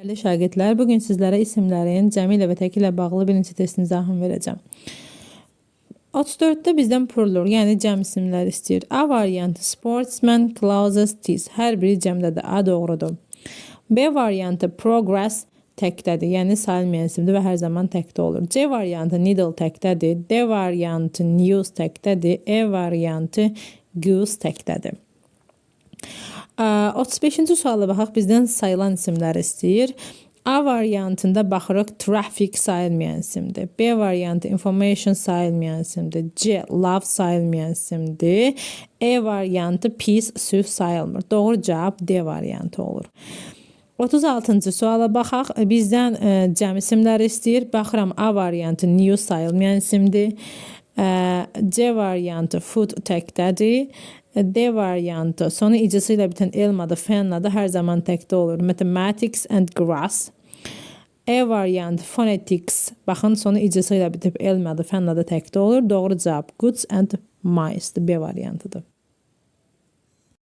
Dəyərli şagirdlər, bugün sizlərə isimlərin cəmi ilə və təki ilə bağlı birinci testin izahını verəcəm. 34-də bizdən pluralur, yəni cəm isimlər istəyir. A variantı sportsman, closes, tis. Hər biri cəmdədir. A doğrudur. B variantı progress təkdədir, yəni sayılmayan isimdir və hər zaman təkdə olur. C variantı needle təkdədir. D variantı news təkdədir. E variantı goose təkdədir. 35-ci suala baxaq, bizdən sayılan isimlər istəyir. A variantında baxırıq, traffic sayılmayan isimdir. B variantı information sayılmayan isimdir. C love sayılmayan isimdir. E variantı peace sülh sayılmır. Doğru cavab D variantı olur. 36-cı suala baxaq, bizdən cəm isimləri istəyir. Baxıram, A variantı news sayılmayan isimdir. C variantı food təkdədir. D variantı sonu icisi ilə bitən elmadı, fenladı hər zaman təkdə olur. Mathematics and grass. E variantı phonetics. Baxın, sonu icisi ilə bitib elmadı, fenladı təkdə olur. Doğru cavab goods and mice. B variantıdır.